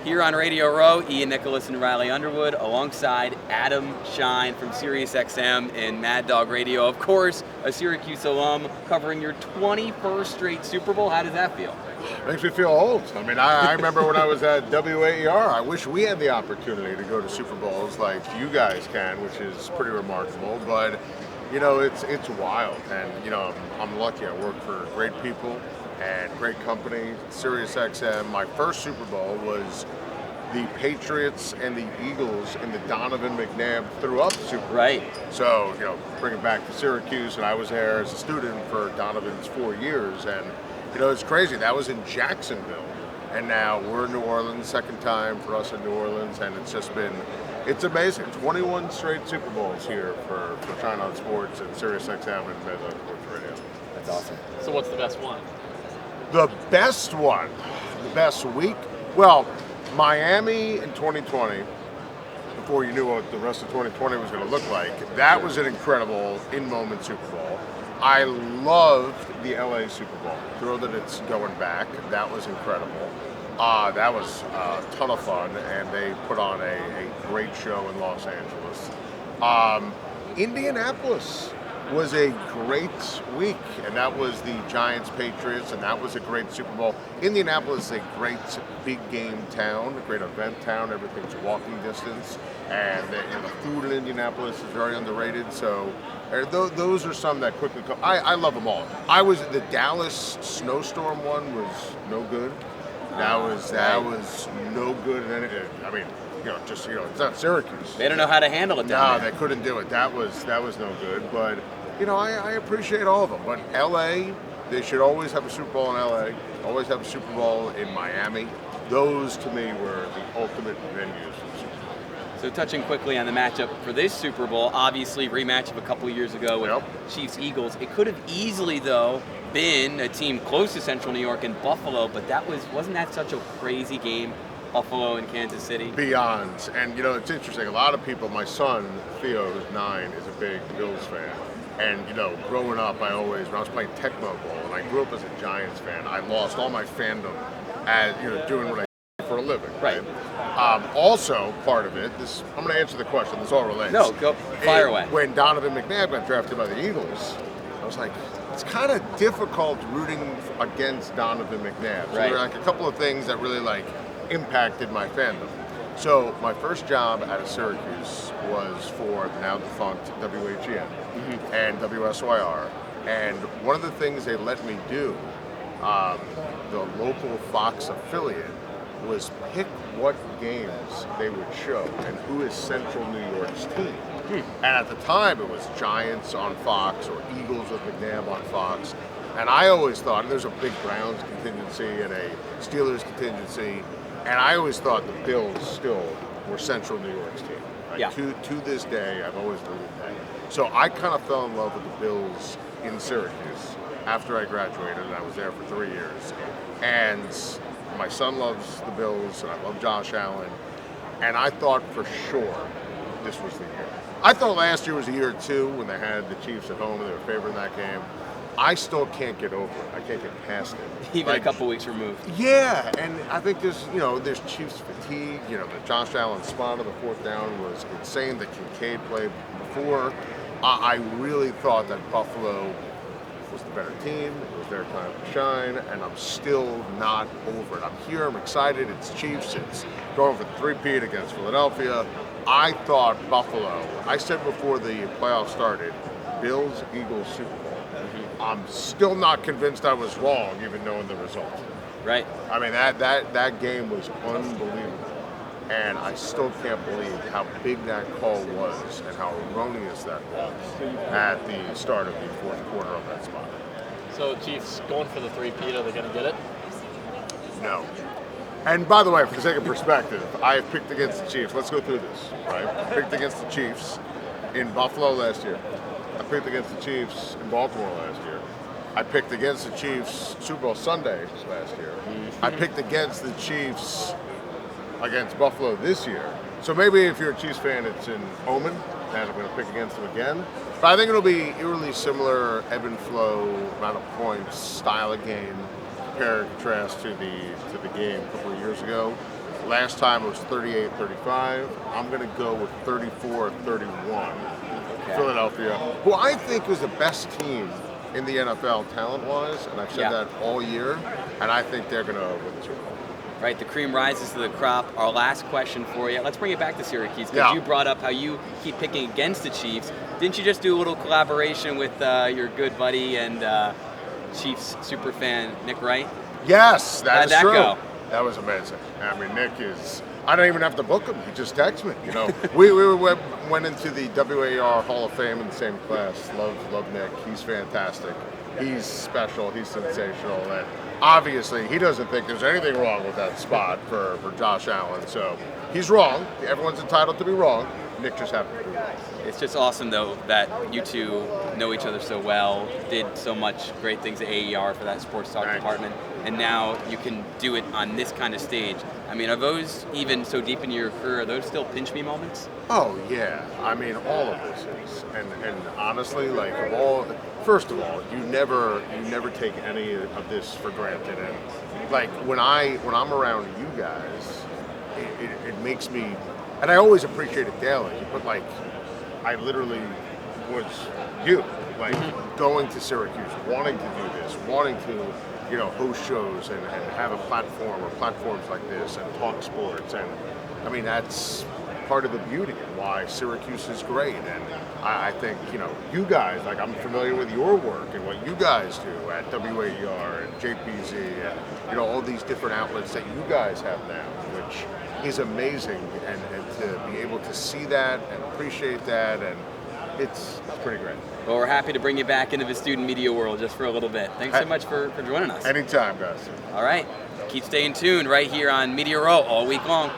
Here on Radio Row, Ian Nicholas and Riley Underwood, alongside Adam Schein from Sirius XM and Mad Dog Radio. Of course, a Syracuse alum covering your 21st straight Super Bowl. How does that feel? Makes me feel old. I mean, I remember when I was at WAER, I wish we had the opportunity to go to Super Bowls like you guys can, which is pretty remarkable. But, you know, it's wild. And, you know, I'm lucky. I work for great people and great company, Sirius XM. My first Super Bowl was the Patriots and the Eagles in the Donovan McNabb threw-up Super Bowl. Right. So, you know, bring it back to Syracuse, and I was there as a student for Donovan's 4 years, and, you know, it's crazy. That was in Jacksonville, and now we're in New Orleans, second time for us in New Orleans, and it's just been, it's amazing. 21 straight Super Bowls here for Shine On Sports and Sirius XM and Mad Dog Sports Radio. That's awesome. So what's the best one? The best one, the best week? Well, Miami in 2020, before you knew what the rest of 2020 was going to look like, that was an incredible in-moment Super Bowl. I loved the LA Super Bowl. Thrilled that it's going back. That was incredible. That was a ton of fun, and they put on a great show in Los Angeles. Indianapolis was a great week, and that was the Giants-Patriots, and that was a great Super Bowl. Indianapolis is a great big game town, a great event town. Everything's walking distance, and the food in Indianapolis is very underrated. So those are some that quickly come. I love them all. The Dallas snowstorm one was no good. That was no good. And I mean, it's not Syracuse. They don't know how to handle it down there. They couldn't do it. That was no good. But, you know, I appreciate all of them. But LA, they should always have a Super Bowl in LA, always have a Super Bowl in Miami. Those, to me, were the ultimate venues for the Super Bowl. So touching quickly on the matchup for this Super Bowl, obviously rematch of a couple of years ago with Chiefs-Eagles. It could have easily, though, been a team close to Central New York and Buffalo, but wasn't that such a crazy game? Buffalo and Kansas City. Beyond. And, you know, it's interesting. A lot of people, my son, Theo, who's 9, is a big Bills fan. And, you know, growing up, when I was playing Tecmo Bowl, and I grew up as a Giants fan, I lost all my fandom as, you know, doing what I do for a living. Right. Also, part of it, I'm going to answer the question. This all relates. No, go fire away. When Donovan McNabb got drafted by the Eagles, I was like, it's kind of difficult rooting against Donovan McNabb. So there were like a couple of things that really impacted my fandom. So my first job out of Syracuse was for the now defunct WHEN and WSYR. And one of the things they let me do, the local Fox affiliate, was pick what games they would show and who is Central New York's team. And at the time, it was Giants on Fox or Eagles with McNabb on Fox. And I always thought, and there's a big Browns contingency and a Steelers contingency, and I always thought the Bills still were Central New York's team. Right? To this day, I've always believed that. So I kind of fell in love with the Bills in Syracuse after I graduated, and I was there for 3 years. And my son loves the Bills, and I love Josh Allen, and I thought for sure this was the year. I thought last year was the year too, when they had the Chiefs at home and they were favoring that game. I still can't get over it. I can't get past it. Even a couple weeks removed. Yeah, and I think there's Chiefs fatigue. You know, the Josh Allen spot on the 4th down was insane. The Kincaid play before. I really thought that Buffalo was the better team. It was their time to shine, and I'm still not over it. I'm here. I'm excited. It's Chiefs. It's going for the three-peat against Philadelphia. I thought Buffalo. I said before the playoffs started, Bills, Eagles, Super Bowl. I'm still not convinced I was wrong, even knowing the result. Right. I mean, that game was unbelievable. And I still can't believe how big that call was and how erroneous that was at the start of the 4th quarter of that spot. So Chiefs going for the three-peat, are they going to get it? No. And by the way, for the sake of perspective, I have picked against the Chiefs. Let's go through this, right? I picked against the Chiefs in Buffalo last year. I picked against the Chiefs in Baltimore last year. I picked against the Chiefs Super Bowl Sunday last year. I picked against the Chiefs against Buffalo this year. So maybe if you're a Chiefs fan, it's an omen, and I'm going to pick against them again. But I think it'll be eerily similar, ebb and flow, amount of points, style of game, compare and contrast to the game a couple of years ago. Last time it was 38-35. I'm going to go with 34-31. Okay. Philadelphia, who I think was the best team in the NFL talent-wise, and I've said that all year, and I think they're going to win the Super Bowl. Right, the cream rises to the crop. Our last question for you. Let's bring it back to Syracuse, because you brought up how you keep picking against the Chiefs. Didn't you just do a little collaboration with your good buddy and Chiefs superfan Nick Wright? Yes, that is true. Go? That was amazing. I mean, Nick is, I don't even have to book him. He just texts me. You know, we went into the WAR Hall of Fame in the same class. Love Nick. He's fantastic. He's special. He's sensational. And obviously, he doesn't think there's anything wrong with that spot for Josh Allen. So he's wrong. Everyone's entitled to be wrong. Nick just happened to be wrong. It's just awesome, though, that you two know each other so well, did so much great things at AER for that sports talk department, and now you can do it on this kind of stage. I mean, are those, even so deep in your career, are those still pinch me moments? Oh, yeah. I mean, all of this is. And honestly, like, first of all, you never take any of this for granted. And, like, when I'm around you guys, it makes me, and I always appreciate it daily, but, like, I literally was you, like going to Syracuse, wanting to do this, wanting to, you know, host shows and have a platform or platforms like this and talk sports. And I mean, that's part of the beauty and why Syracuse is great. And I think, you know, you guys, like, I'm familiar with your work and what you guys do at WAER and JPZ and, you know, all these different outlets that you guys have now, which is amazing, and to be able to see that and appreciate that, and it's pretty great. Well, we're happy to bring you back into the student media world just for a little bit. Thanks so much for joining us. Anytime, guys. All right. Keep staying tuned right here on Media Row all week long.